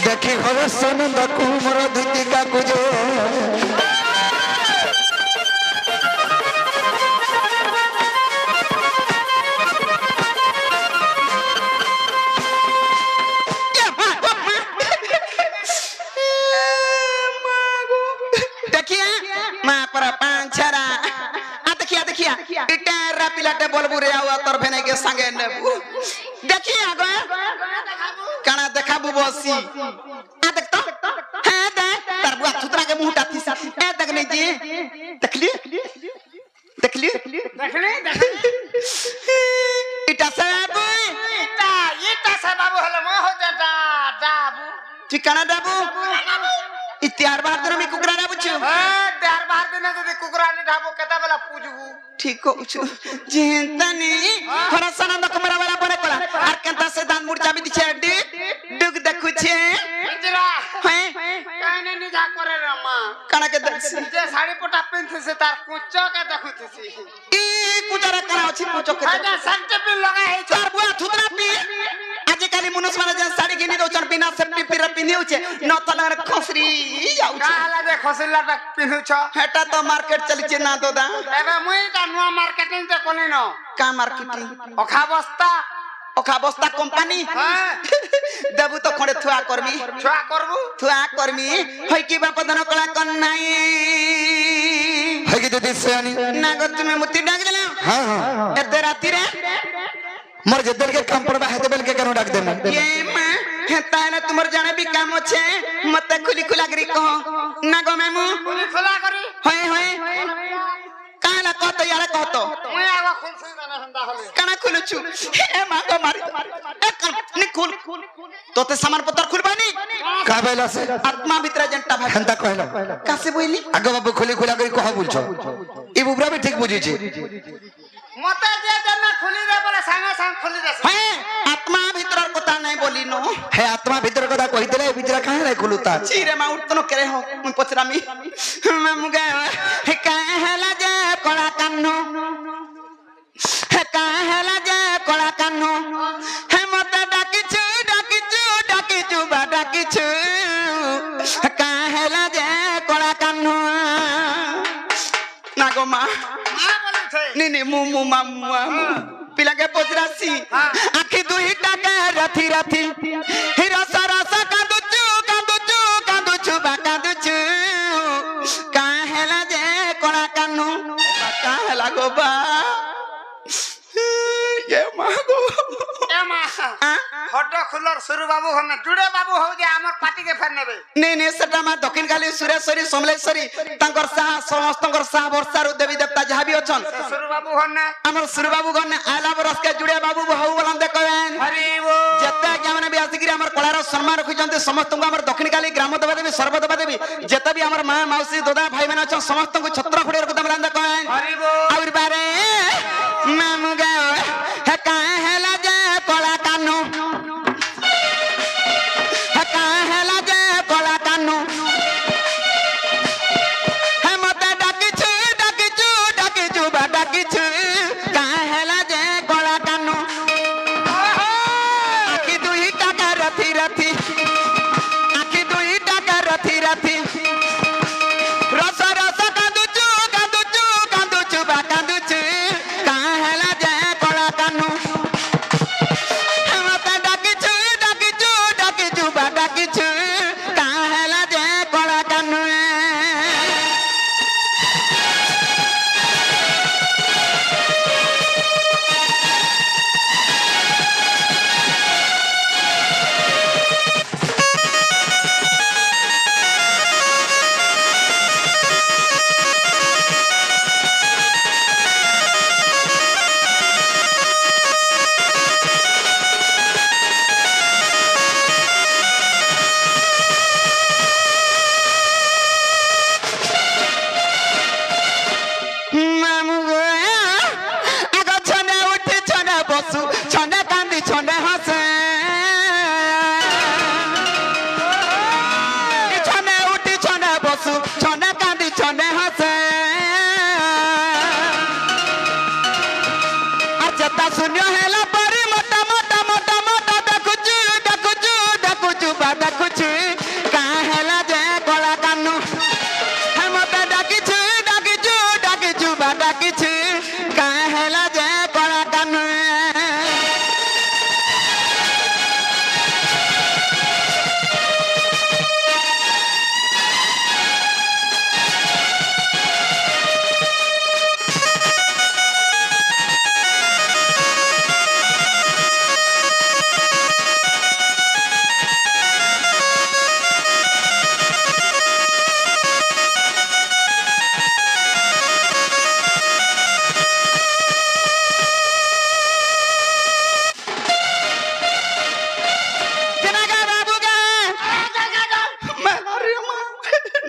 देखी घर सनंद कुमर धीतिका कुजो पिलाटे बोलबुरे आवा तोर भेने के संगे नेबू देखी आगो काना देखाबू बसी आ देख तो हां देख तार बुआ थुतरा के मुंह टाती ए देख नहीं जी देखली देखली देखली इटा सब इटा सब बाबू हलो म हो जाता दाबू ठिकाना दाबू इत्यार बार दिन में कुकरा ना पूछो हां त्यार बार दिन जदी कुकरा ने ढाबो केता बेला पूजबू ठीक हो छु जेंतनी हरा सनंद कमरा वाला पड़े कोला आर केता से दान मुर्चा भी दिछे डी दुग देखु छे इंदिरा हैं काने नि जा करे रमा काना के जे साड़ी पोटा पिनथे से तार कुचो के देखुथसी ई कुचरा करा अछि कुचो के आजा संटे पिन लगा है तार बुआ थुतरा पी आज काली मनुष्य माने जे साड़ी किनी दो चन बिना सेफ्टी पिर पिनिउ छे न तलर खसरी जाउ छे काला दे खसला तक पिनु छ हेटा तो मार्केट चली छे ना दोदा एबे मुई ता नुवा मार्केटिंग ते कोनी न का मार्केटिंग ओखा बस्ता कंपनी हां देबू तो खडे थुआ करमी होय की बाप दन कला कन नाही है कि दीदी सेनी ना गो तुमे मुती डाक देला हां हां एते राती रे मोर जदल के काम पड़बा हेते बेल के कनो डाक देना ये मां हेता ना तुमर जाने भी काम छे मते खुली खुला करी कहो ना गो मेमू खुली खुला करी होय होय काला कहतो यार कहतो मुई आवा खुल से जाना हंदा हले काना खुलु छु ए मांगो मारी एक नि खुल तोते सामान पत्तर खुलबानी का बेला से आत्मा भीतर जंटा भाई हंता कहला कासे बोइली आगे बाबू खुली खुला करी कह बुझो ई बुबरा भी ठीक बुझी छी मते जे जना खुली रे बोले संगे संग खुली रे हैं आत्मा भीतर कथा नहीं बोली नो हे आत्मा भीतर कथा कहि देले भीतर काहे रे खुलुता चीरे मा उठतनो करे हो मुई पचरामी मुगा हे काहेला जे कोला कान्नो हे काहेला जे कोला कान्नो हे मते डाकिछु बा डाकिछु हे काहेला जे कोला कान्नो नागो मा नी मु मामुआ पिला के पचरासी आखी दुही टाके रथी रथी हिरो सरस कांदुचु बा कांदुचु काहेला जे कोला कान्नु काहेला गो बा ये मागो ए मा हड्डा खुलर सुरु बाबू हने जुड़े बाबू हो जे हमर पार्टी के फेर नेबे नहीं सेटा मा दक्षिण काली सुरेश्वरी समलेश्वरी तांकर साह समस्तकर साह वर्षारु देवी देवता जहां भी अछन सुरु बाबू हने हमर सुरु बाबू हने आला बरस के जुड़े बाबू बहु बोलन दे कहन हरि वो जत्ता के हमने भी आसिगिरी हमर कलार सम्मान रखिजंते समस्त को हमर दक्षिण काली ग्राम देवता देवी सर्व देवता देवी जत्ता भी हमर मां मौसी दादा भाई माने अछन समस्त को छत्र खुड़े रख दमरान दे कहन हरि वो और बारे मामुगा हे काहेला जे कोला कान्नु हे काहेला जे कोला कान्नु हे मते डाकिछु बा डाकिछु काहेला जे कोला कान्नु आखी दुही टाका रथी रथी आखी दुही टाका रथी रथी रस रस कांदुचु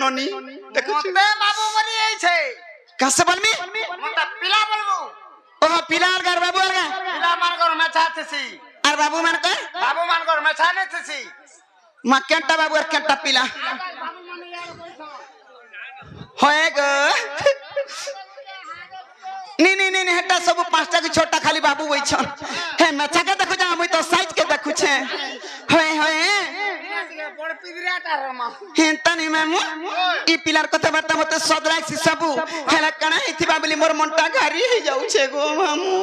ननी देखु मते बाबू बनी आई छे कैसे बोलमी मते पिला बोलबो ओह पिला अलगार बाबू अलगा पिला मान कर मैं छातेसी और बाबू मान कर मैं छाने थी मा केंटा बाबू और केंटा पिला होएगा नहीं हटा सब पांचटा के छोटा खाली बाबू वही छन हे मचा के देखो जा मुई तो साइज के देखु छे होए होए बड़ पिदराटा रमा हेंता नहीं मामू ई पिलार कथा बार्ता मते सदरा से सबु हेला कणा हिथिबा बोली मोर मनटा घारी हे जाउ छे गो मामू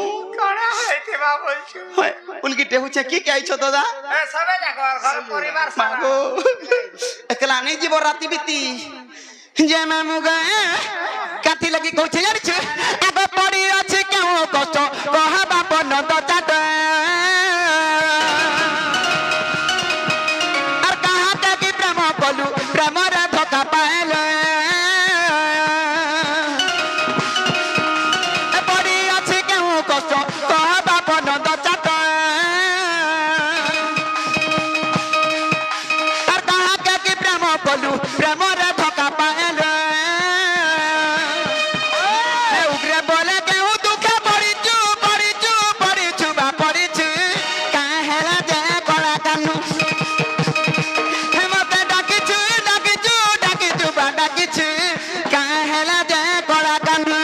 कणा हेथिबा बोल छु होए उनकी टेहु छे की कहै छो दादा ए सबे जाको घर परिवार सारा मागो एकला नहीं जीव राती बीती जे मामू गए काथी लगी कहै छे यार छे आगो पड़ी अछि केहू कष्ट कहा बाप न तो चाट और कहा ते कि प्रेम बोलू प्रेम रे धोखा पाएले पड़ी अछि केहू कष्ट कहा बाप न तो चाट और कहा ते कि प्रेम बोलू प्रेम रे धोखा पाएले उग्र बोले केहू दुखे पड़ी चू बा पड़ी छु काहेला जे कला कानू हे मते डाकी छु बा डाकी छु काहेला जे कला कानू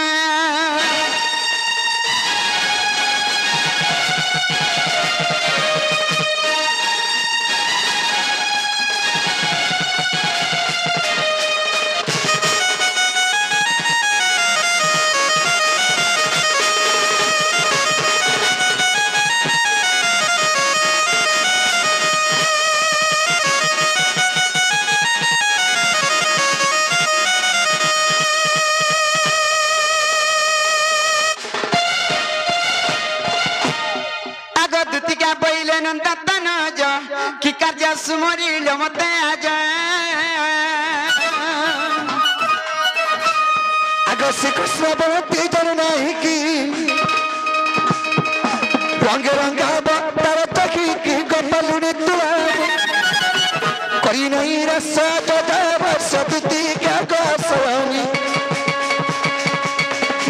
दुतिका पहिले नंदन जो कि कार्य सुमरी मते आजा आगो से कृष्ण भक्ति जन नहीं की रंग रंगा तार तकी की गपलुनी तुला करी नहीं रस जदा बस दुति का गोसवानी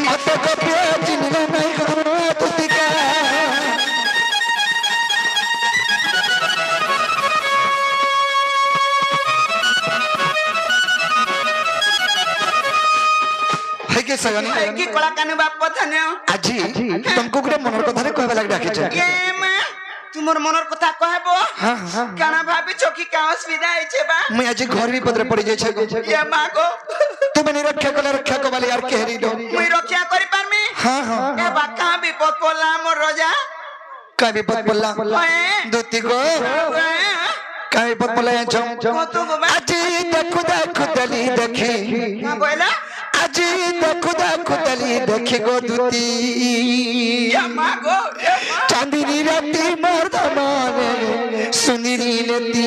मत कपिया जिन नहीं करो दुतिका के सगनी की कला कानु बाप धन्य आजी तुमको गुडे मनर कथा रे कहबा लाग डाके छ ए मां तुमर मनर कथा कहबो हां हां काना भाभी छोकी का असुविधा है छे बा मैं आज घर भी पदरे पड़ी जाय छ ये मां को तू मने रक्षा को वाले यार कहरी दो मैं रक्षा करि परमी हां हां ए बा का भी पत बोला मोर रोजा का भी पत बोला दुती को का भी पत बोला छ आज देखु दली देखी हां बोला आज देखु दली देखी गो दुती चांदनी राती मोर धमाने सुंदरी लती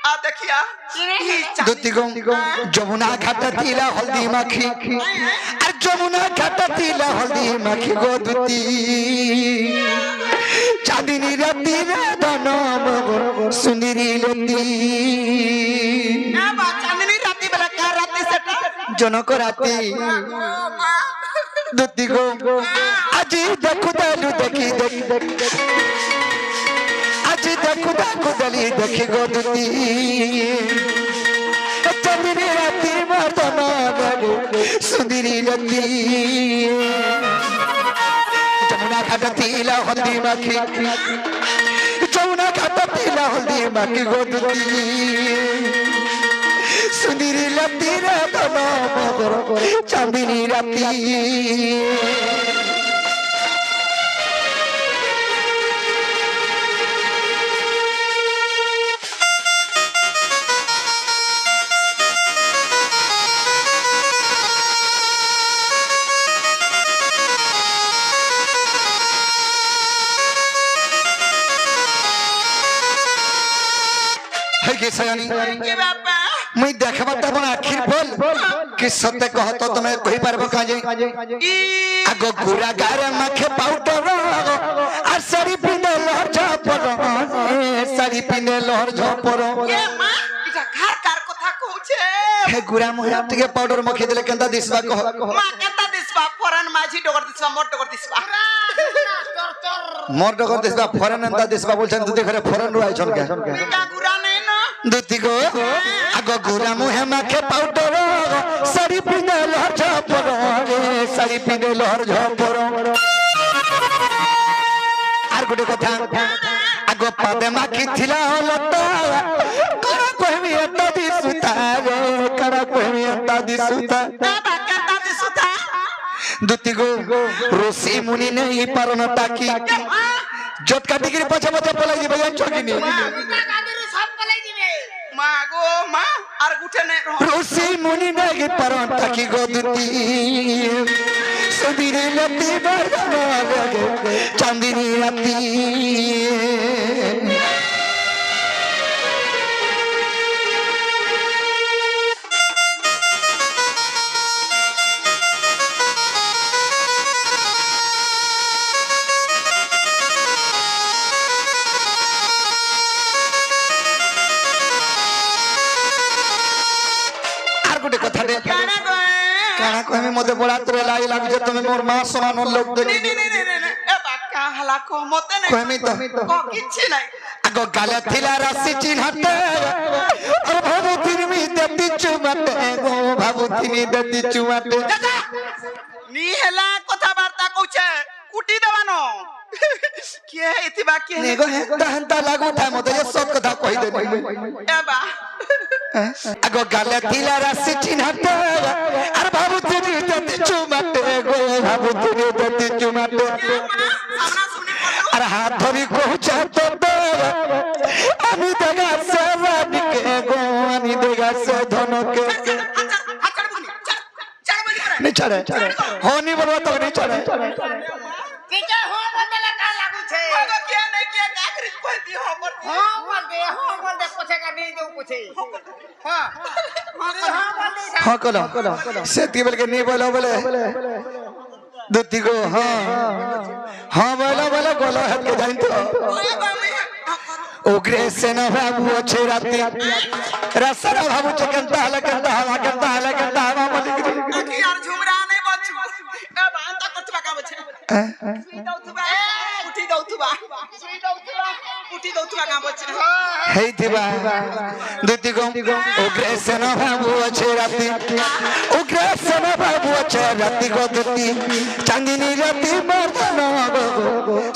आ देखिया दुती गो जमुना घाट तीला हल्दी माखी और जमुना घाट तीला हल्दी माखी गो दुती चांदनी राती रे धनम सुंदरी लती चांदनी राती बला का राती सेटा जनक राती दुती गो आज देखु दलु देखी आज देखु दली देखी गो दुती चांदनी राती मोर धनम सुंदरी लती जमुना घाट तीला हल्दी माखी जमुना घाट तीला हल्दी माखी गो दुती सुंदरी लती रे धनम चांदनी राती के सयानी के बापा मैं देखबा त बना आखिर बोल कि सत्य कह तो तुम्हें कहि परबो काजे आगो गुरा गारे मखे पाउडर आ सरी पिंदल छापर শাড়ি পিনে লহর ঝপর এ মা এটা কার কার কথা কହୁছে হে গুড়া মহিলা টিকে পাউডার মখি দেলে কেনতা দিসবা কহ মা কেতা দিসবা ফরান মাঝি ডগর দিসবা মোর ডগর দিসবা মোর ডগর দিসবা ফরেন এন্তা দিসবা বলছেন দুতি ঘরে ফরেন রুয়াই ছনকে কা গুরা নাই না দুতি গো আগ গুড়া মুহে মাখে পাউডার শাড়ি পিনে লহর ঝপর রে শাড়ি পিনে লহর ঝপর আর গোটে কথা আগ পাদে মাখি থিলা লতা কারা কহমি এতা দিসুতা রে কারা কহমি এতা দিসুতা বাবা কেতা দিসুতা দুতি গো ঋষি মুনি নেই পারন তাকি জটকা ডিগ্রি পছে পছে পলাই যাবে জানছো কি নি মা গো মা আর গুঠে নে ঋষি মুনি নেই পারন তাকি গো দুতি সুদিরে লতি বর্ণনা লাগে চাঁদিনী রাতি আর গোটে কথা রে কানা গো কানা কহমি মতে বড়া তোরে লাই লাগছে তুমি মোর মা সমান লোক নে নে নে নে নে এ বাক্কা হালা কো মতে নাই কহমি তো কো কিছি নাই আগ গালে থিলা রাশি চিনহাতে আর ভাবুথিনি মি দেতি চুমাতে গো ভাবুথিনি দেতি চুমাতে নি হেলা কথা বার্তা কউছে কুটি দেবানো কে ইতিবা কে নে গো হেন্তা হেন্তা লাগু ঠাই মতে যে সব কথা কই দে এ বা আগ গালে থিলা রাশি চিনহাতে আর ভাবুথিনি দেতি চুমাতে গো ভাবুথিনি দেতি চুমাতে সামনা শুনি পড়লো আর হাত ধরি কହୁছে তো আমি দেখা সেবানিকে গো আমি দেখা সে ধনকে আচ্ছা বুনি চার বলি করে নি ছাড়ে হনি বলবা তো নি ছাড়ে টিকে হো বদলে কা লাগুছে আগো কে নাই কে কাকরি কইতি हो पर হো বদে পছে কা নি দেউ পছে হ্যাঁ हाँ कलो से तिबल के नहीं बोलो बोले दुती को हाँ हाँ बोलो बोलो बोलो हट के जाइन तो उग्रे से न बाबू अच्छे राती रसरा बाबू चकंता हला कंता हवा मलिक आखी यार झुमरा नहीं बचू ए बांता कतबा का बचे उठी दउतबा का बचे हे थिबा दुती को उग्रे से न बाबू अच्छे राती उग्रे से न बाबू अच्छे राती को दुती चांदनी राती मर्दन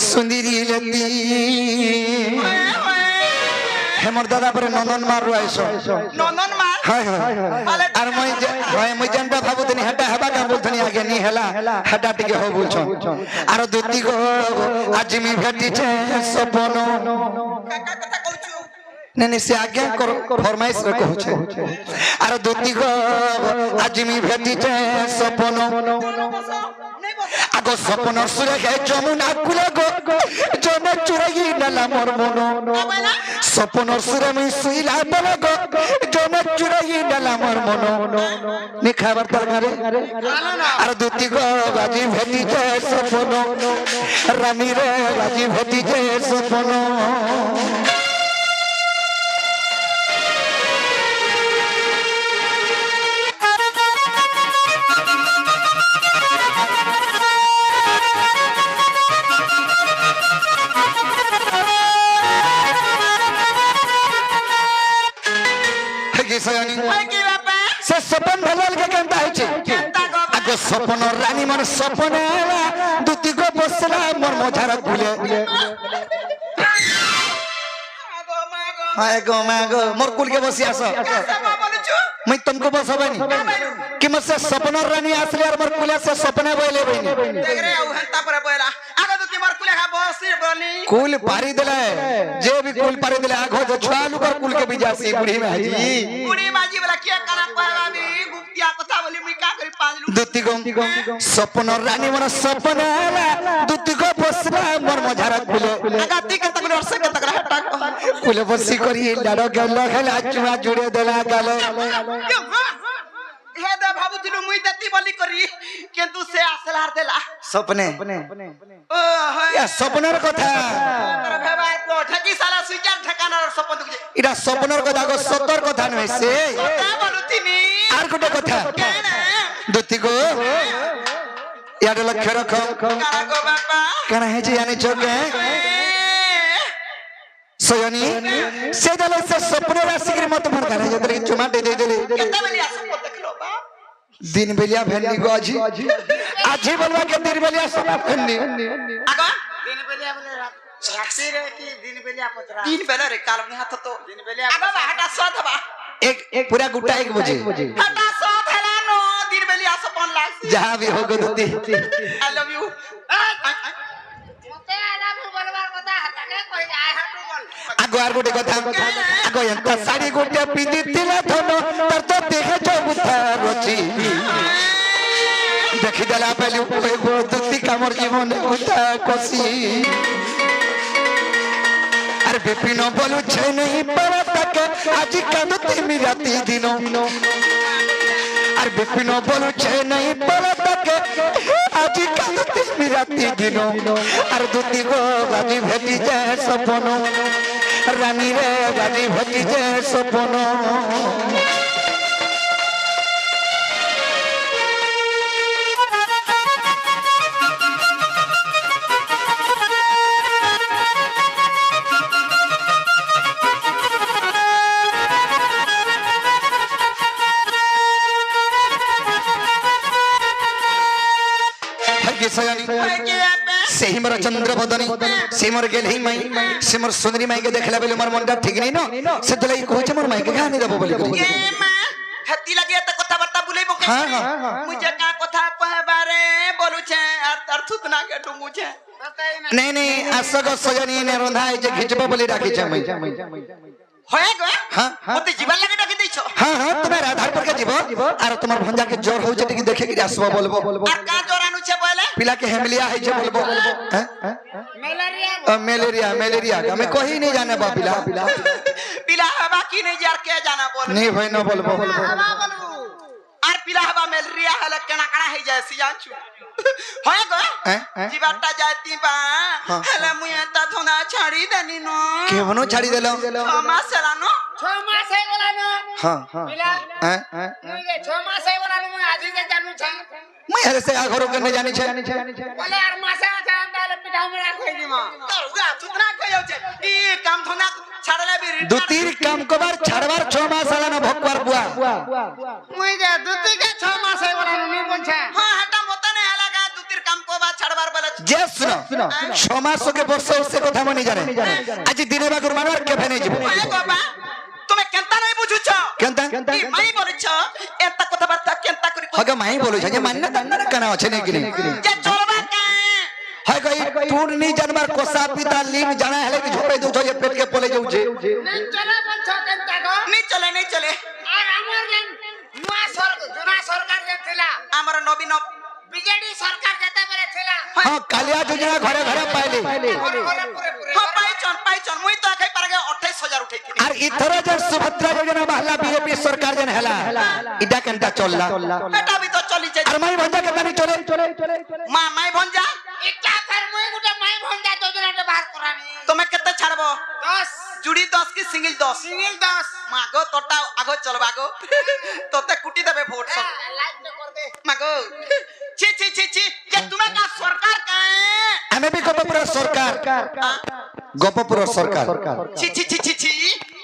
सुंदरी राती हेमर दादा पर नंदन मार रहाइसो नंदन मार हाय हाय आर মই জানটা ভাবুতনি হেটা হেবা কা বলতনি আগে নি হেলা হেটা টিকে हो बोलछो आर दुती को आज मी भेटिছে सपन काका कथा कहूछु नहीं से आज्ञा फरमाइश रे कहूछे आर दुती को आज मी भेटिছে सपन आगो सपन सुरे गे जमुना कुले गो जने चुराई डाला मोर मन सपन सुरे मी सुइला बले गो जने चुराई डाला मोर मन नि खबर तरगारे आर दुती गो गाजी भेटिছে सपन रानी रे गाजी भेटिছে सपन की बापा से सपन भलल के केनता होइछे केनता गो आगो सपन रानी मन सपन दुती गो बसला मोर मझार खुले आगो मागो मोर कुल के बसी आसो कैसे बोलछु मैं तुमको बसबनी कि मसे सपन रानी आसले और मोर कुले से सपने बोले बनी देख रे औ हंता पर बोला आगो तो तिमर कुले खा बसी बनी कुल पारी दिले जे भी कुल पारी दिले आगो जो छालू कर कुल के बिजासी बुढ़ी में हाजी बुढ़ी बाजी वाला के करा कहवा भी गुप्तिया कथा बोली मैं का करी पांच लू दुती गो सपन रानी मन सपन दुती गो बसला मोर मझार खुले आगती के तक वर्ष के तक हटा कुले बसी करी लाडो गल्ला खेला चुआ जुड़े देला गाले हे दे भाबुतिलु मुई दती बोली करी किंतु से आसलार देला सपने ओ हाय या सपनर कथा कर भेबा को ठकी साला सुइचार ठकाना স্বপ্নর স্বপ্ন দেখুছে এটা স্বপ্নর কথা গো সতর কথা নয় সে কথা বলুতিনি আর গোটে কথা কেন দুতি গো ইয়ার লক্ষ্য রাখো কারা গো বাবা কেন হেজি জানি চোখে সয়নি সে দলে সে স্বপ্নের আসিকির মত মন কানে যদি চুমাটে দেই দেলে কেতেবেলি স্বপ্ন দেখলো বা दिन बेलिया भेंडी को आजी आजी बोलवा के दिन बेलिया सब भेंडी আগো दिन बेलिया बोले रात्रि रे की दिन बेलिया पचरा দিন বেলা রে কাল নি হাত তো दिन बेलिया আগো বা হাটা সদ বা एक पूरा गुट्टा 1 बजे হাটা সদ হেলা নো দিন বেলি আসপন লাগছি जहां भी होगो दुती আই লাভ ইউ मते आला भी बोलबार কথা হাতাকে কই আই হাटू बोल आगो आर गोटे कथा आगो एंता साड़ी गोटे पिंदी तिला धनो तर तो देखे जो बुथा रोची देखि देला पहले कोई गो दुती कामर जीवन उठा कोसी अरे विपिन बोलू छे नहीं पड़ा तक आज कांदती मिराती दिनो अरे विपिन बोलू छे नहीं पड़ा तक आज कांदती मिराती दिनो अरे दुती गो राजी भेटी जाए सपनो रानी रे राजी भेटी जाए सपनो से ही मोर चंद्र बदनी से मोर गेल ही माई से मोर सुंदरी माई के देखला बेले मोर मनटा ठीक नहीं न से दलाई कहै छ मोर माई के गानी देबो बोली ए मा हत्ती लगे त কথা বার্তা বুলাইবো কে মুজে কা কথা কহবারে বলু छे আর তার থুতনা के डुंगू छे नहीं नहीं असग सजनी ने रंधाई जे खिचबो बोली राखी छ माई হয়ে গো हां মতে জীবন লাগে ডাকি দিছো हां हां तुम्हारे आधार पर के जीवो और तुम्हार भंजा के जोर हो जे देखे के आसबो बोलबो আর কা জোরানু छे বলে पिला के हेमलिया है जे बोलबो मलेरिया मलेरिया मलेरिया हमें कोई नहीं जाने बा पिला পিলা হবা কি नहीं जार के जाना बोल नहीं भाई न बोलबो हवा बोलबू আর পিলা হবা ম্যালেরিয়া হলে কেনা কানা হই যায় সিয়ানছু হয় গো জীবাটা যাইতি বা হলে মুই এটা ধনা ছাড়ি দেনি ন के बनो छाड़ी देलो মাস হেলানো 6 मास है बोला न हां हां मिला हैं मुझे 6 मास है बोला न मैं आज ही जानू छ मैं हरे से आघरो करने जानी छे बोले यार मासे अच्छा अंदाले पिठा मेरा कोई दी मां तरुगा तुतना कहियो छे ई काम धना छाड़ले भी दो तीन काम कबार छाड़वार 6 मास आला न भगवार बुआ मुझे दुती के 6 मास है बोला नहीं बोलछे हां हटा मत ने हलागा दुतिर काम को बा छाड़बार बोले जे सुनो 6 मास के वर्ष उससे कथा मनी जाने आज दिने बागुर मानवर के भेने जीव হয় গো বা তুমি কেনতা নাই বুঝুছ केनता ई माई बोलछ एता কথা বার্তা কেনতা করি हगे माई बोलो जे मान्य दंडन कना আছে ने कि যে চলবা কা है गई तू नहीं जानवर कोसा पिता लीन जाना है कि झोपे दो जे पेट के पोले जाऊ छे नहीं चला बोलछो केनता को नहीं चले और हमर जन नुआ जुना सरकार जे थिला हमर नवीन बीजेडी सरकार जेते बेले थिला हां कालिया योजना घरे घरे पाइले पूरे पूरे हां पाइचन मुई तो आखै पारगे 28000 उठैथिनी और इथर जे सुभद्रा योजना बहला बीजेपी सरकार जन हला इडा केनता चलला बेटा भी तो चली जाय और माई भंजा के नहीं चले मां माई भंजा इटा कर मुई गुटे माई भंजा योजना के बाहर करानी তুমি কেতে ছাড়বো 10 जुड़ी 10 की सिंगल 10 सिंगल 10 मागो तोटा आगो चलबा गो तोते कुटी देबे वोट सब लाइट में कर दे मागो छी जे तुम्हें का सरकार का हमें भी गोपपुर सरकार गोपपुर सरकार छी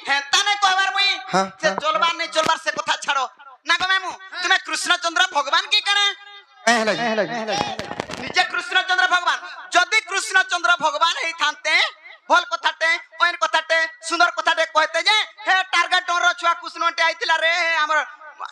हेता ने कहबार मुई हाँ, से हाँ। चलबार नहीं चलबार से कथा छाड़ो ना गो मामू तुम्हें कृष्णचंद्र भगवान की कने निजे कृष्णचंद्र भगवान जदि कृष्णचंद्र भगवान हेई थांते भल कथाटे ओइन कथाटे सुंदर कथाटे कहते जे हे टारगेट डोर छुआ कृष्णटे आइतिला रे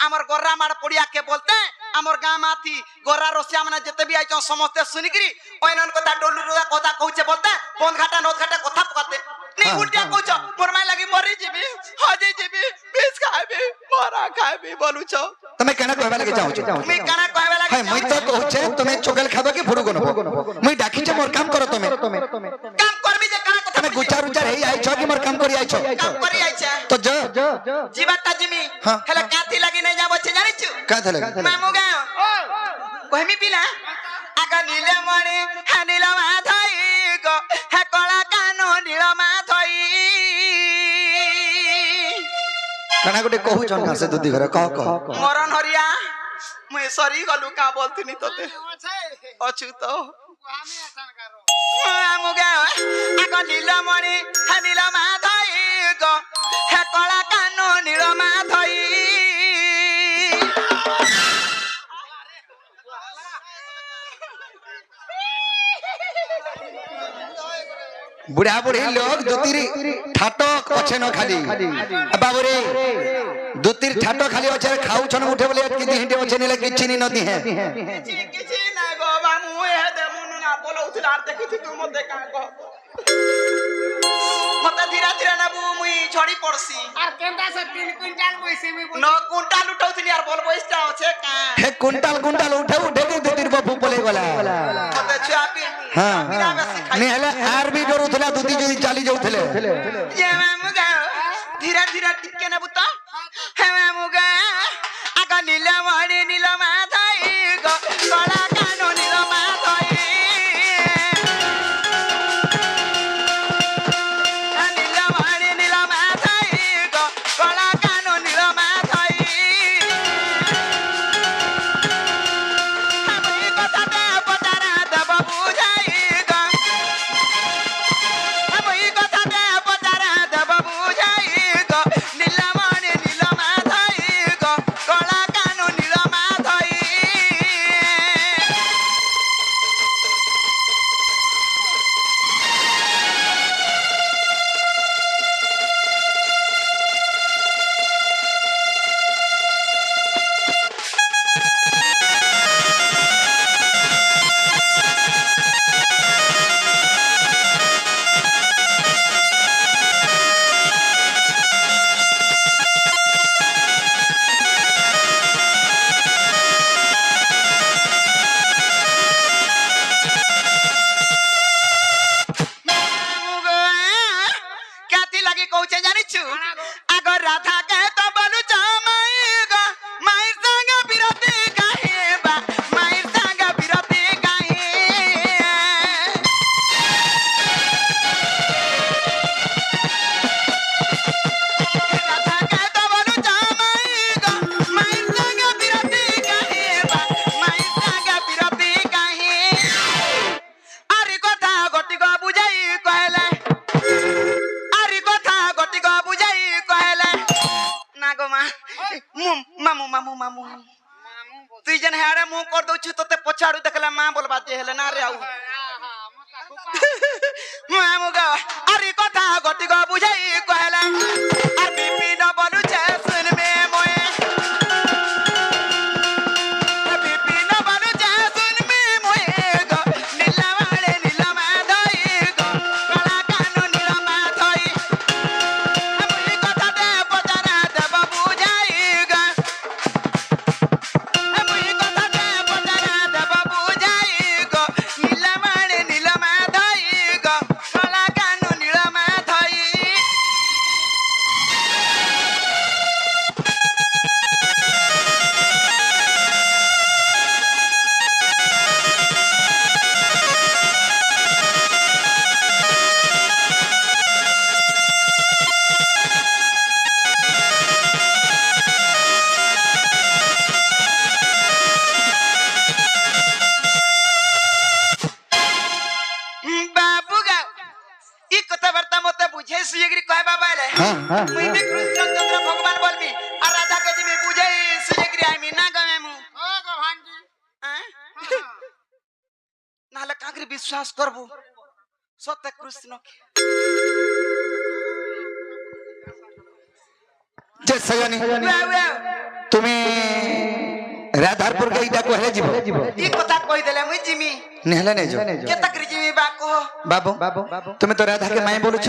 हमर गोर्रा मार पड़िया के बोलते हमर गां माथी गोर्रा रसिया माने जते भी आइचो समस्त सुनिकरी ओइन कथा डोलु कथा कहूचे बोलते बंद घाटा नोत घाटा कथा पकाते नहीं उल्टा कहूछ मोर माय लागी मरी जीबी हजे जीबी बीस खाबी मोरा खाबी बोलू छो તમે કેના કહેવા લાગે જાઉં છું मी काना कहबे लागी हाय মই તો કહું છે તમે ચોગલ ખાબો કે ફુડુ ગનો মই ડાકી છે મોર કામ કરો તમે काम करबी जे काना कथा તમે ગુચાર ઉચાર હઈ આઈ છો કે મોર કામ કરી આઈ છો काम करी आइछे તો જો जीवाता जिमी हाँ। हेले काथी लागी नहीं जाबो छे जानि छु કા થલે मामू गा कहमी पिला आगा नीले मणि हा नील माधई गो हे कला कानो नील माधई କାଣା ଗୋଟେ କହୁଛନ୍ ନା ସେ ଦୁଦି ଘରେ କହ କହ ମରନ ହରିଆ ମୁଇଁ ସରି ଗଲୁ କା ବୋଲଥିନି ତତେ ଅଛୁ ତ ମୁଗା ଆଗ ନୀଳମଣି ହେ ନୀଳ ମାଧଇ ଗ ହେ କଳା କାନୁ ନୀଳ ମାଧଇ बुढ़ा बुढ़ी लोग दुतिर ठाटो अच्छे न खाली बाबूरे दुतिर ठाटो खाली अच्छे खाऊ छन उठे बोले किछि हिंडे अच्छे नेले किछि नि नदी है किछि ना गो बा मुए हे दे मुनु ना बोलौथिल आर देखि तू मते का कह मते धीरे धीरे ना बु मुई छड़ी पड़सी আর কেনটা সে 3 কুইন্টাল বইছে আমি বলি न कुंटाल उठौथिली आर बोल बइस्टा আছে का हे कुंटाल कुंटाल उठे उठे के दुतिर बपू बोले गला मते छुआ पी हां बिना बेसी खाई नेहले आर भी डरुथला दुदी जदी चाली जाउथले ये मुगा धीरे धीरे टिके ना बुता हे मुगा आग नीलमणि नील माधई ग कला कानो नील माधई नीलमणि नील माधई ग कला कानो नील माधई हम ई कथा ते पतारा देब बुझाई ग हम ई कथा ते पतारा देब बुझाई ग नीलमणि नील माधई ग कला कानो नील माधई क्याथी लगी कहूचे जानिछु आगो राधा के तो बोलु माई गो माई संग बिरती काहे बा माई संग बिरती काहे राधा के तो बोलु माई गो माई संग बिरती काहे बा माई संग बिरती काहे आरी कथा गटी गो बुझाई कहले आरी कथा गटी गो बुझाई कहले ना गो मामू मामू मामू तुई जन हाड़े मुंह कर दउछु तते पछाड़ू देखला मां बोलबा दे हेले ना रे आउ मामू गा आरी कथा गटी गो बुझाई कहले आर बिपिन बोलु छे सुन में मोए बिपिन बोलु छे सुन में मोए गो नीलमणि नील माधई गो कला कानो नील माधई हम ई कथा ते पतारा देब बुझाई ग हम ई कथा ते पतारा देब बुझाई ग नीलमणि नील माधई ग कला कानो नील माधई बाबू गा ई कथाबार्ता मते बुझे सुयगिरी कहे बाबा ले हां मुई भी कृष्णचंद्र भगवान बोलबी और राधा के जी में बुझे सुयगिरी आमी ना गमे मु ও গো ভাঞ্জি नाले कागरी विश्वास करबो सत्य कृष्ण के जे सयानी তুমি राधारपुर के इटा को हेले जीवो ई कथा कहि देले मुई जिमी नेहले नै जो के तकरी जिमी बा को बाबू তুমি তো রাধা के माई बोलुछ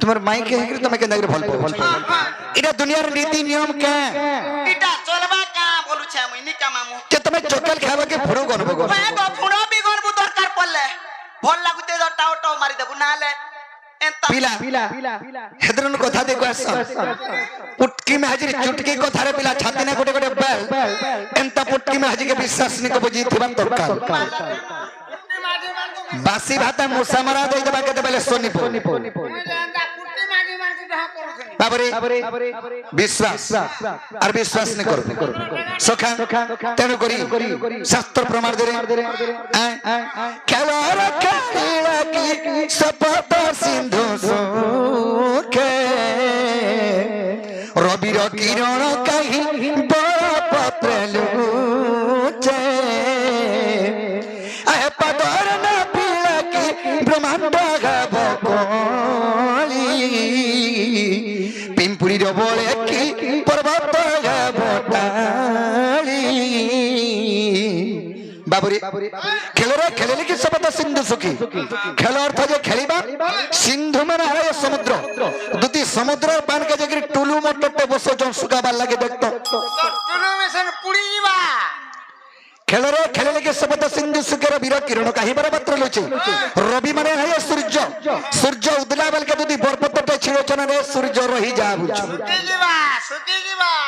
तुम्हार माई के हेकरी তুমি के नगर भल पाउछ इटा दुनिया रे नीति नियम के इटा चलबा का बोलु छे मुई निका मामू के তুমি चोकल खावा के फुड़ो गनबो गो मैं गो फुड़ो भी गनबु दरकार पड़ले भल लागुते द टाव टाव मारी देबु नाले एंता पिला हेदरन कथा देखो आस पुटकी में हाजिर चुटकी कथा रे पिला छाती ने गोटे गोटे बेल एंता पुटकी में हाजिर के विश्वास नि को बुझी थिबा दरकार बासी भात मुसा मरा दे देबा के बेले सोनी पो পুটি মাঝি মাঝি যাহা করছ বাবরে বিশ্বাস আর বিশ্বাস নে করবে সখা তেন করি শাস্ত্র প্রমাণ দেরে খেলার খেলা কি সপত সিন্ধু সুখে রবির কিরণ কাহি বড় পত্র লুচে পদর না পিলা কি ব্রহ্মাণ্ড গাব পিম্পুড়ির বলে কি পর্বত গাবটালি বাবুরে খেলরে খেলিলে কি সবত সিন্ধু সুখী খেল অর্থ যে খেলিবা সিন্ধু মানে হয় সমুদ্র দুটি সমুদ্র পানকে যে টুলু মোটরতে বসে শুকাবার লাগে দেখতো খেলরে খেলিলে কি সবত সিন্ধু সুখের বীর কিরণ কাহিবার মাত্র লুচি রবি মানে হয় সূর্য সূর্য উদলা বেলকে যদি বরপত্রটা ছিড়োচনে সূর্য রহি যা বুঝছো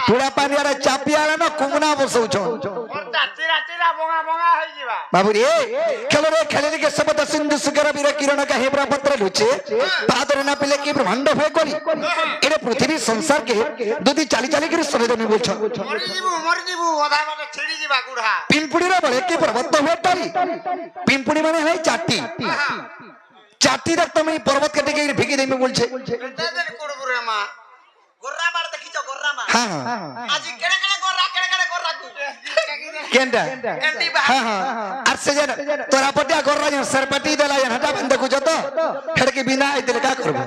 তুলা পানিয়ারে চাপিয়ালে না কুমনা বসৌছ বাবু রে খেলরে খেলিলে কি সবত সিন্ধু সুখের বীর কিরণ কাহিবার মাত্র লুচি পাদরে না পেলে কি ব্রহ্মাণ্ড ভয় করি এটা পৃথিবী সংসার কে যদি চালি চালি করে সরে দেমি বলছো পিম্পুড়ির বলে কি পর্বত ভেটারি পিম্পুড়ি মানে হয় চারটি চারটি দেখ তুমি পর্বত কেটে গিয়ে ভিগে দেবে বলছে হ্যাঁ কেনটা হ্যাঁ হ্যাঁ আর সে যেন তোরা পটিয়া গররা যেন সরপটি দেলা যেন হটা বন্ধ খুঁজো তো খেড়কি বিনা আইতে কা করবো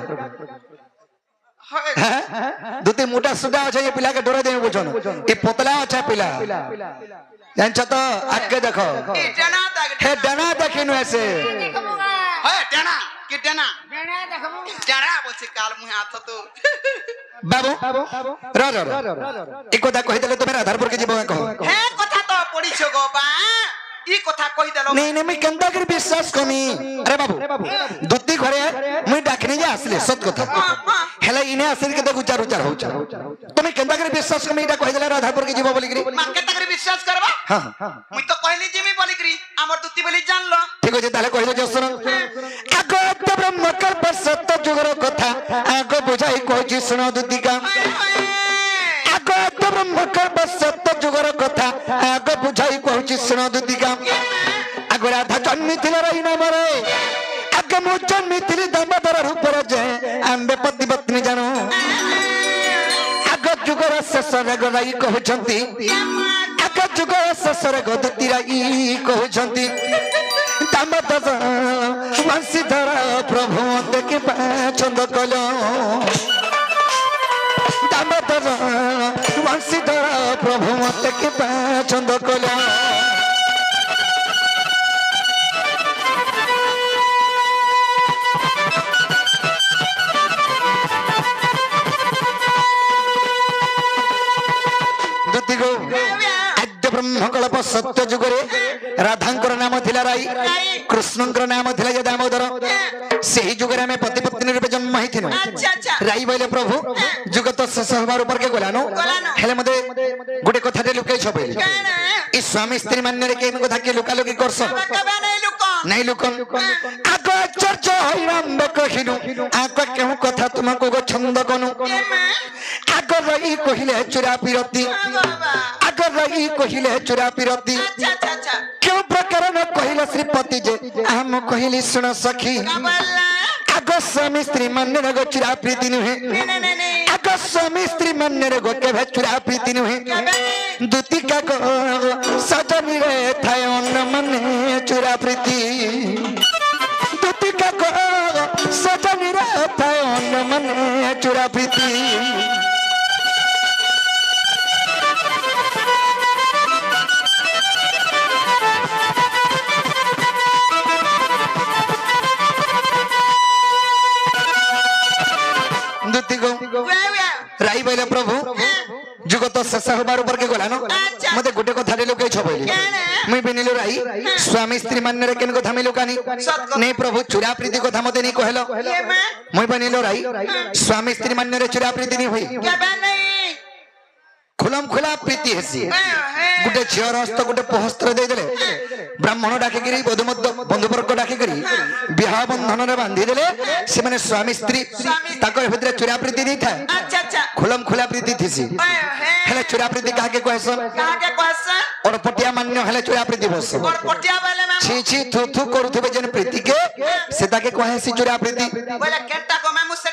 দুটি মোটা সুডা আছে এই পিলাকে ডরে দেবে বুঝো না এই পতলা আছে পিলা জানছ তো আজকে দেখো হে ডানা দেখিনু এসে বাবু র র এই কথা কহিদেলে তুমি রাধারপুরকে জীব কহ হ্যাঁ কথা তো পড়িছ গো বা ই কথা কহিদেল নেই নেই মুই কেনতা করে বিশ্বাস কমি আরে বাবু দুতি ঘরে মুই ডাকিনি যে আসলে সত কথা হেলে ইনে আসলে কে দেখু চার উচার হউছ তুমি কেনতা করে বিশ্বাস কমি এটা কহিদেলে রাধারপুরকে জীব বলি করি মা কেনতা করে বিশ্বাস করবা হ্যাঁ মুই তো কইলি জিমি বলি করি আমার দুতি বলি জানলো ঠিক আছে তাহলে কহিল যে শুনো আগ ব্রহ্ম কল্প সত্য যুগর কথা আগ বুঝাই কইছি শুনো দুতিকা আগ ব্রহ্ম কল্প সত্য যুগর কথা আগ বুঝাই কইছি শুনো দুতিকা আগ রাধা জন্মিছিল রই নামরে আগ মু জন্মিଥିଲି দামোদর রূপর যে আম্বে পতি পত্নী জানো আগ যুগর শেষরে গলাই কହୁଛନ୍ତି আগ যুগর শেষরে গদতিরাই কହୁଛନ୍ତି দামোদর বଂଶୀଧର প্রভু দেখে পছন্দ কল দামোদর বংশীধর প্রভু দেখে পছন্দ কল ব্রহ্মকল্প সত্য যুগরে রাধাঙ্কর নাম ଥିଲା রাই কৃষ্ণঙ্কর নাম ଥିଲା যে দামোদর সেই যুগরে আমি পতি পত্নী রূপে জন্ম হইছিল রাই বলে প্রভু যুগ তো শেষ হবার উপরকে গলানো হেলে মধ্যে গোটে কথাতে লুকাইছ বলে এই স্বামী স্ত্রী মান্যরে কেন কথা কি লুকালুকি করছ নাই লুকন আগ চর্চ হইরাম্বে কহিনু আগ কেউ কথা তোমাকে গো ছন্দ কনু আগ রই কহিলে চুরা পিরতি আগ রই কহিলে চুরা পিরতি কেউ প্রকার ন কহিলে শ্রীপতি যে আম কহিলি শুণ সখী আগ স্বামী স্ত্রী মান্যরে গো চুরা প্রীতি নুহে আগ স্বামী স্ত্রী মান্যরে গো কেবে চুরা প্রীতি নুহে দুতিকা গো সজনীরে থায় অন্য মনে চুরা প্রীতি দুতিকা গো সজনীরে থায় অন্য মনে চুরা প্রীতি রাই বলে প্রভু যুগ তো শেষ হবার উপর কে গলানো মতে গোটে কথা লুকাইছ বলি মুই বিনিলু রাই স্বামী স্ত্রী মান্যরে কেন কথা আমি লুকানি নেই প্রভু চুরা প্রীতি কথা মতে নি কহেল মুই বিনিলু রাই স্বামী স্ত্রী মান্যরে চুরা প্রীতি নি হই ଖୁଲମ ଖୁଲା ପ୍ରୀତି ହେସି ଗୋଟେ ଝିଅର ହସ୍ତ ଗୋଟେ ପହସ୍ତ୍ର ଦେଇଦେଲେ ବ୍ରାହ୍ମଣ ଡାକିକିରି ବନ୍ଧୁବର୍ଗ ଡାକିକିରି ବିବାହ ବନ୍ଧନରେ ବାନ୍ଧିଦେଲେ ସେମାନେ ସ୍ୱାମୀ ସ୍ତ୍ରୀ ତାଙ୍କ ଭିତରେ ଚୋରା ପ୍ରୀତି ଦେଇଥାଏ अच्छा अच्छा ଖୁଲମ ଖୁଲା ପ୍ରୀତି ଥିସି ହେଲେ ଚୋରା ପ୍ରୀତି କାହାକେ କହେସନ୍ कहाँ के क्वेश्चन ଅଡ଼ପଟିଆ ମାନ୍ୟ ହେଲେ ଚୋରା ପ୍ରୀତି ବସ और पटिया वाले में छी छी थू थू କରୁଥିବେ ଯେନ୍ ପ୍ରୀତିକେ ସେ ତାକେ କହେସି ଚୋରା ପ୍ରୀତି बोले केंटा को मैं मुझसे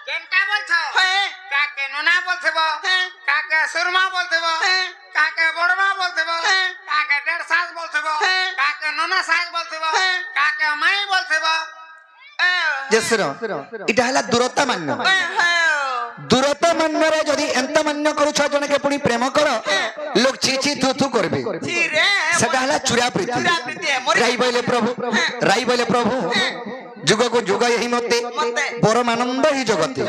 কেনটা বলছো है কাকে নোনা বলতেব হ্যাঁ। কাকে সুরমা বলতেব হ্যাঁ। কাকে বড়মা বলতেব হ্যাঁ। কাকে দেড় শাস বলতেব হ্যাঁ। কাকে নোনা শাস বলতেব হ্যাঁ। কাকে মাই বলতেব ଯେ ଶୁଣ ଏଇଟା ହେଲା ଦୂରତା ମାନ୍ୟ ଦୂରତା ମାନ୍ୟରେ ଯଦି ଏନ୍ତା ମାନ୍ୟ କରୁଛ ଜଣକେ ପୁଣି ପ୍ରେମ କର ଲୋକ ଛି ଛି ଥୁ ଥୁ କରିବେ ସେଟା ହେଲା ଚୁରା ପ୍ରୀତି ରାଇ ବୋଇଲେ ପ୍ରଭୁ ଯୁଗକୁ ଯୁଗ ଏହି ମତେ ପରମାନନ୍ଦ ହିଁ ଜଗତେ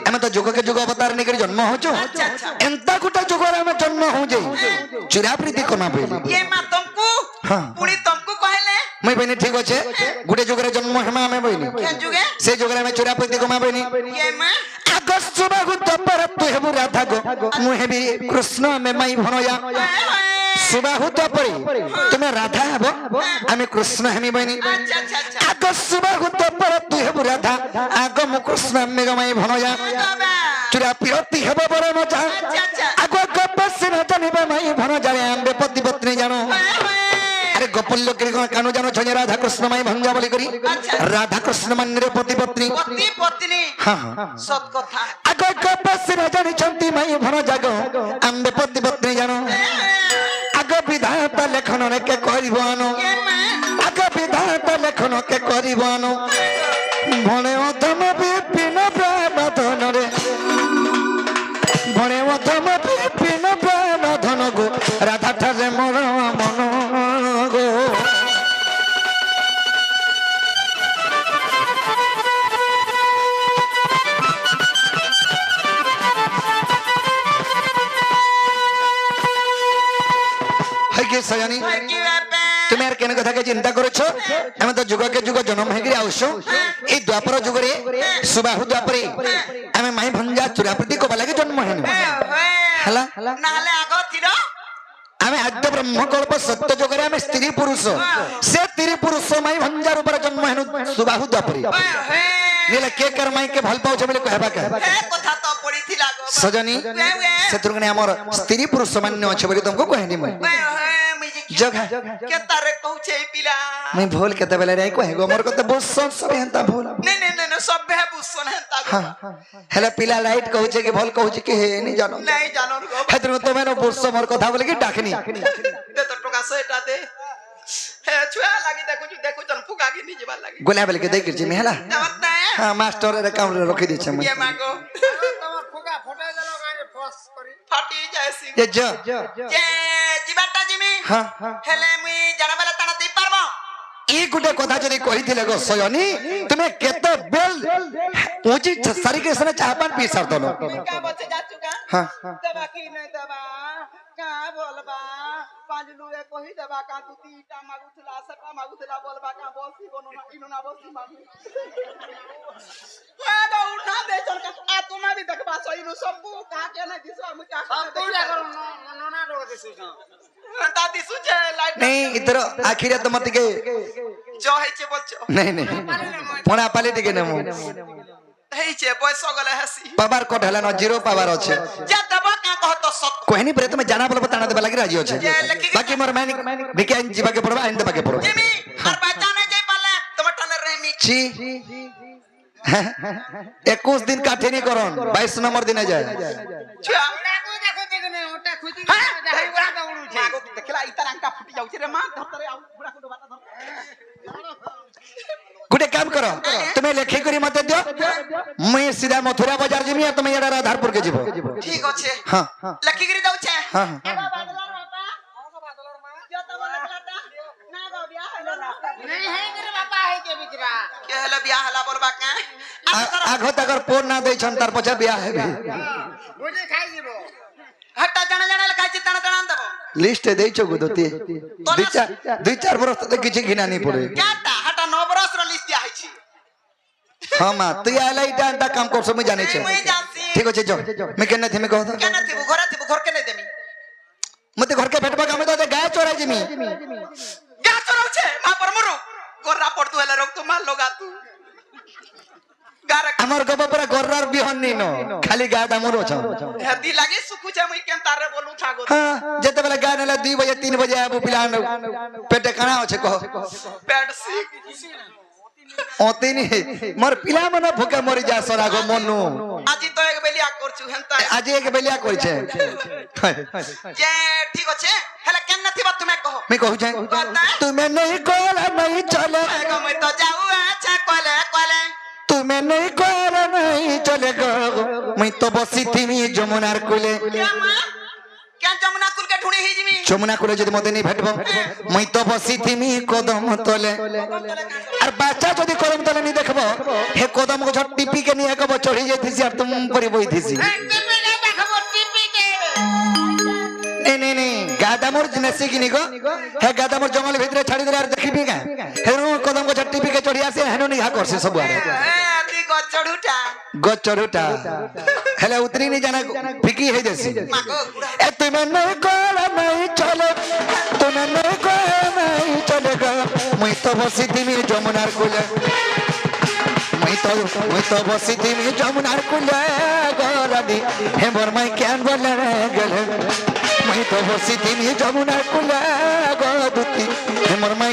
ଆମେ ତ ଯୁଗକେ ଯୁଗ ଅବତାର ନେଇକରି ଜନ୍ମ ହଉଛୁ ଏନ୍ତା ଗୋଟେ ଯୁଗରେ ଆମେ ଜନ୍ମ ହଉଛେ ଚୁରା ପ୍ରୀତି କମା ବୋଇଲେ ये मां तुमको हाँ। पुणी तुमको कहले ମୁଇଁ ବଇନି ଠିକ ଅଛେ ଗୋଟେ ଯୁଗରେ ଜନ୍ମ ହେମା ଆମେ ବଇନି क्या जुगे ସେ ଯୁଗରେ ଆମେ ଚୁରା ପ୍ରୀତି କମା ବଇନି ये मां আগস্ট বাহু তপর তু হেবু রাধা গো মু হেবি কৃষ্ণ আমি মাই ভনয়া সুবাহু তপরি তুমি রাধা হব আমি কৃষ্ণ হেমি বইনি अच्छा अच्छा अच्छा আগস্ট বাহু তপর তু হেবু রাধা আগ মু কৃষ্ণ আমি মাই ভনয়া চুরা পিরতি হেব বড় মজা আগ গপসি ন জানিবে মাই ভন জানে আম্বে পতি পত্নী জানো আরে গোপল্য কি কানু জানো ছয়ে রাধা কৃষ্ণ মাই ভঞ্জা বলি করি রাধা কৃষ্ণ মান্যরে পতি পত্নী पति पत्नी হ্যাঁ হ্যাঁ सत कथा আগ গপসি ন জানিছন্তি মাই ভন জাগ আম্বে পতি পত্নী জানো আগ বিধাতা লেখন কে করিব আনো ये मां আগ বিধাতা লেখন কে করিব আনো ভণে অধম বিপিন প্রেম ধনরে ভণে অধম বিপিন প্রেম ধন গো রাধা ঠারে মর মন গো হাই কে সয়ানি की बापे তুমি আর কেন কথাকে চিন্তা করছো আমি তো যুগকে যুগ জন্ম হয়ে আসছো এই দ্বাপর যুগরে সুবাহু দ্বাপরে আমি মাই ভঞ্জা চুরাপ্রীতি কবা লাগে জন্ম হেনু হেলা नाले आगो थिरो আমি আদ্য ব্রহ্মকল্প সত্য যুগরে আমি স্ত্রী পুরুষ সে স্ত্রী পুরুষ মাই ভঞ্জার উপরে জন্ম হেনু সুবাহু দ্বাপরে নিলে কে কার মাইকে ভাল পাউছে বলে কহবা কে ए कथा तो पड़ी थी लागो সজনী সেতুরগনে আমার স্ত্রী পুরুষ মান্য আছে বলে তোমাকে কহেনি মই জগা के तारे कहूचे पिला মই ভুল কেতেবেলে রে কহে গো মোর কথা বহুত সব হেনতা ভুল नहीं सब भे बुसन है तागो हाँ हेला पिला लाइट कहूचे कि भल कहूचे कि हे नहीं जानो नहीं जानो गो हेतर तो मैंने बुर्सो मोर कथा बोले कि डाकनी दे तो टका सेटा दे हे छुआ लागी देखु जन फुगा की नी जेबा लागी गोला बोले के देख छी में हेला जवत है हां मास्टर रे अकाउंट रे रखी दिछे मैं ये मागो তোমার ফুকা ফটাই দিল গায়ে ফস করি फाटी जायसी ये ज जे जीवाटा जिमी हां हां हेले मुई जाना बेला ताना दे पारबो ई गुटे कथा जदी कहिथिले गो सयनी तुमे केते बेल ऊंची सारी के सने चाहपान पी सरतो लो का बचे जा चुका हां दबा की नहीं दबा का बोलबा पांच लुए कोही दबा का तू तीटा मागुथला सटा मागुथला बोलबा का बोसी कोनो ना इनो ना बोसी मागु हा दो उठा दे चल का आ तुम भी देखबा सइनु सब का के ना दिसो हम का সব তুইলা করো নোনা রোগ দিছিস ता दिसु जे लाइट नहीं इधर आखिर तो मत के जो है छे बोलछो नहीं नहीं पणा पाले टिके नेमु है छे पैसा गले हसी पावर कोट हला न जीरो पावर अछि जा दबा का कहतो सत कोहनी परे तुम जाना बोल बताना देबा लागि राजी अछि बाकी मोर मैंने बिके जीवा के पड़बा आइन देबा के पड़बा जिमी और बच्चा नहीं जाई पाले तुम टने रहमी छी 21 दिन काठे नहीं करन 22 नंबर दिन जाए छुआ দেখো দেখো দেখনে ওটা খুঁজি দেখাই ওরা দৌড়ুছে मागो देखला इतर अंका फुटी जाउछे रे मां धरतरे आउ बुढ़ा को बाता धर गुटे काम करो तुम्हें लेखी करी मत दियो मैं सीधा मथुरा बाजार जिमी तुम यार राधारपुर के जीवो ठीक अच्छे हां लकी गिरी जाउछे हां एगो बादलर बापा एगो बादलर मां जो तब लगलाता ना गो बियाह हलो ना नहीं है मेरे बाबा है के बिचरा के हलो बियाह हला बोलबा का आघो तकर पोर ना दै छन तार पछा बियाह हेबे बुझे खाई जीवो हट्टा जाना जाना लखाई तना तना देबो लिस्ट दे छो गुदती दुई चार बरस तो किछि घिना नहीं पड़े काटा हट्टा 9 बरस रो लिस्ट दिया है छी हां मां तू आला इटा अंता काम कर समय जाने छे मुई जानसी ঠিক আছে যাও আমি কেন থেমে কহ তো কেন থিবু ঘর কেন দেমি মতে ঘরকে ভেটবা আমি তো গায়ে চড়াই জিমি গা চড়াউছে মা পর মরু গোরা পড়তু হেলে রক্ত মার লগা তু গার আমার গব পুরা গররার বিহন নিন খালি গা দামর অছ হেদি লাগি সুকুছে মুই কেন তারে বলু থাগো হ্যাঁ যেতে বেলা গা নেলা 2 বজে 3 বজে আবু পিলান পেটে কানা আছে কহ পেট সিক অতিনি মোর পিলা মনে ভুকে মরি যা সরাগো মনু আজি তো এক বেলিয়া করছু হেনতা আজি এক বেলিয়া কইছে যে ঠিক আছে হেলে কেন থিবা তুমি কহ আমি কহুছে তুমি नहीं कोला नहीं चले গো মই তো যাও আচ্ছা কলে কলে তুমি नहीं कोला नहीं चले गो मैं तो बसी थी যমুনার কুলে কেন যমুনা কুলকে ঢুঁড়ি হি জিমি যমুনা কুলে যদি মতে नहीं भेटबो मैं तो बसी थी कदम तले আর বাচ্চা যদি কদম তলে নি দেখবো হে কদম গো ঝট টিপি কে নিয়ে কব চড়ি যাইতিছি আর তুম পরি বইতিছি টিপি কে দেখাবো টিপি কে নে গাদামর নেসি কিনি গো হে গাদামর জঙ্গল ভিতরে ছাড়ি দিলে আর দেখিবি কা হেরু কদম গো ঝট টিপি কে চড়ি আসে হেনু নিঘা করছে সব আরে তুই গচড়ুটা গচড়ুটা হেলে উতরি নি জানা ফিকি হই দেছি মাগো এ তুমি नहीं कोला नहीं चले তুমি नहीं कोला नहीं चले गो मैं तो बसी थी যমুনার কুলে मैं तो बसी थी যমুনার কুলে গরাদি হে মোর মাই কেন বলে গেলে मैं तो बसी थी যমুনার কুলে গদুতি হে মোর মাই